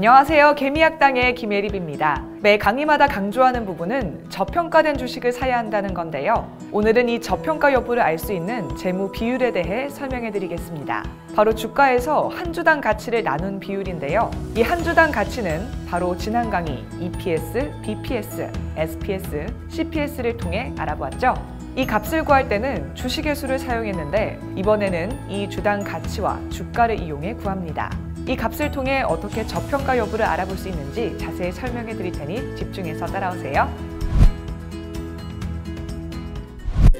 안녕하세요. 개미학당의 김예립입니다. 매 강의마다 강조하는 부분은 저평가된 주식을 사야 한다는 건데요. 오늘은 이 저평가 여부를 알 수 있는 재무 비율에 대해 설명해 드리겠습니다. 바로 주가에서 한 주당 가치를 나눈 비율인데요. 이 한 주당 가치는 바로 지난 강의 EPS, BPS, SPS, CPS를 통해 알아보았죠. 이 값을 구할 때는 주식의 수를 사용했는데 이번에는 이 주당 가치와 주가를 이용해 구합니다. 이 값을 통해 어떻게 저평가 여부를 알아볼 수 있는지 자세히 설명해 드릴 테니 집중해서 따라오세요.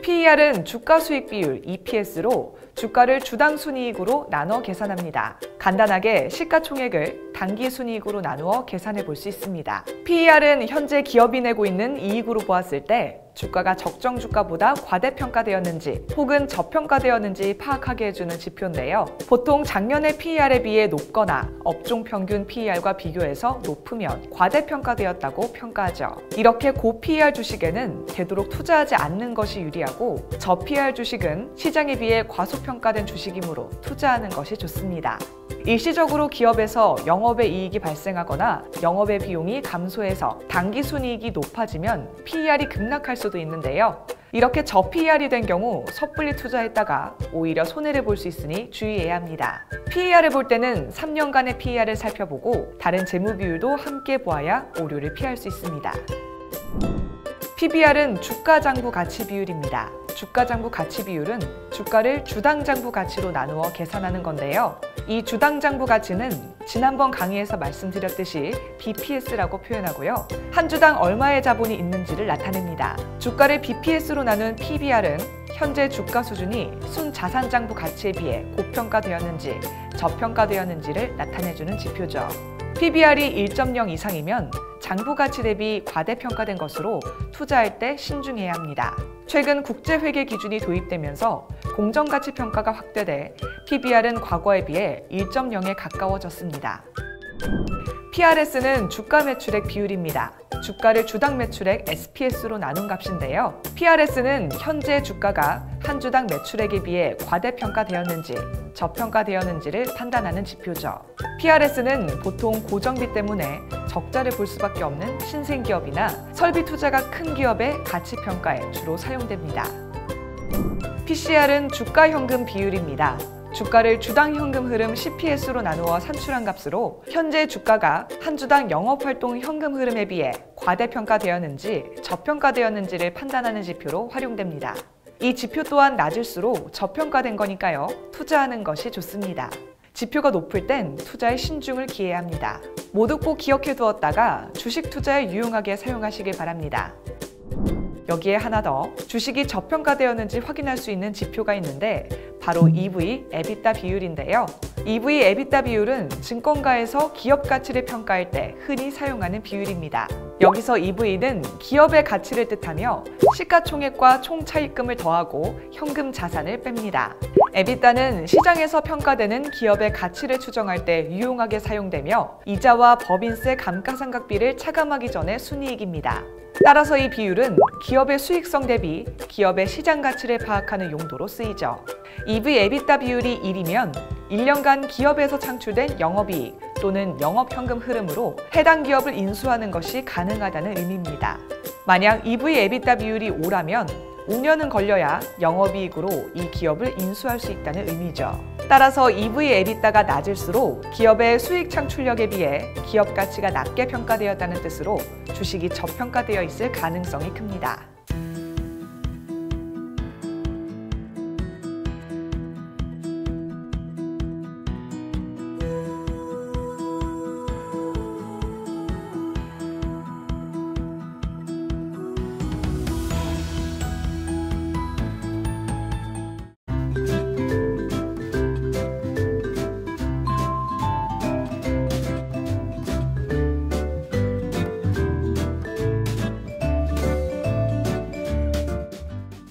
PER은 주가 수익 비율 EPS로 주가를 주당 순이익으로 나눠 계산합니다. 간단하게 시가총액을 단기 순이익으로 나누어 계산해 볼 수 있습니다. PER은 현재 기업이 내고 있는 이익으로 보았을 때 주가가 적정 주가보다 과대평가되었는지 혹은 저평가되었는지 파악하게 해주는 지표인데요. 보통 작년의 PER에 비해 높거나 업종 평균 PER과 비교해서 높으면 과대평가되었다고 평가하죠. 이렇게 고 PER 주식에는 되도록 투자하지 않는 것이 유리하고 저 PER 주식은 시장에 비해 과소평가된 주식이므로 투자하는 것이 좋습니다. 일시적으로 기업에서 영업의 이익이 발생하거나 영업의 비용이 감소해서 단기 순이익이 높아지면 PER이 급락할 수도 있는데요. 이렇게 저PER이 된 경우 섣불리 투자했다가 오히려 손해를 볼 수 있으니 주의해야 합니다. PER을 볼 때는 3년간의 PER을 살펴보고 다른 재무 비율도 함께 보아야 오류를 피할 수 있습니다. PBR은 주가 장부 가치 비율입니다. 주가 장부 가치 비율은 주가를 주당 장부 가치로 나누어 계산하는 건데요. 이 주당 장부 가치는 지난번 강의에서 말씀드렸듯이 BPS라고 표현하고요. 한 주당 얼마의 자본이 있는지를 나타냅니다. 주가를 BPS로 나눈 PBR은 현재 주가 수준이 순자산 장부 가치에 비해 고평가되었는지 저평가되었는지를 나타내주는 지표죠. PBR이 1.0 이상이면 장부 가치 대비 과대평가된 것으로 투자할 때 신중해야 합니다. 최근 국제회계 기준이 도입되면서 공정가치 평가가 확대돼 PBR은 과거에 비해 1.0에 가까워졌습니다. PRS는 주가 매출액 비율입니다. 주가를 주당 매출액 SPS로 나눈 값인데요. PRS는 현재 주가가 한 주당 매출액에 비해 과대평가되었는지 저평가되었는지를 판단하는 지표죠. PRS는 보통 고정비 때문에 적자를 볼 수밖에 없는 신생기업이나 설비 투자가 큰 기업의 가치 평가에 주로 사용됩니다. PCR은 주가 현금 비율입니다. 주가를 주당 현금 흐름 CPS로 나누어 산출한 값으로 현재 주가가 한 주당 영업활동 현금 흐름에 비해 과대평가되었는지 저평가되었는지를 판단하는 지표로 활용됩니다. 이 지표 또한 낮을수록 저평가된 거니까요. 투자하는 것이 좋습니다. 지표가 높을 땐 투자에 신중을 기해야 합니다. 모두 꼭 기억해 두었다가 주식 투자에 유용하게 사용하시길 바랍니다. 여기에 하나 더, 주식이 저평가되었는지 확인할 수 있는 지표가 있는데 바로 EV, EBITDA 비율인데요. EV, EBITDA 비율은 증권가에서 기업 가치를 평가할 때 흔히 사용하는 비율입니다. 여기서 EV는 기업의 가치를 뜻하며 시가총액과 총차입금을 더하고 현금 자산을 뺍니다. EBITDA는 시장에서 평가되는 기업의 가치를 추정할 때 유용하게 사용되며 이자와 법인세 감가상각비를 차감하기 전에 순이익입니다. 따라서 이 비율은 기업의 수익성 대비 기업의 시장 가치를 파악하는 용도로 쓰이죠. EV EBITDA 비율이 1이면 1년간 기업에서 창출된 영업이익 또는 영업현금 흐름으로 해당 기업을 인수하는 것이 가능하다는 의미입니다. 만약 EV EBITDA 비율이 5라면 5년은 걸려야 영업이익으로 이 기업을 인수할 수 있다는 의미죠. 따라서 EV EBITDA가 낮을수록 기업의 수익 창출력에 비해 기업 가치가 낮게 평가되었다는 뜻으로 주식이 저평가되어 있을 가능성이 큽니다.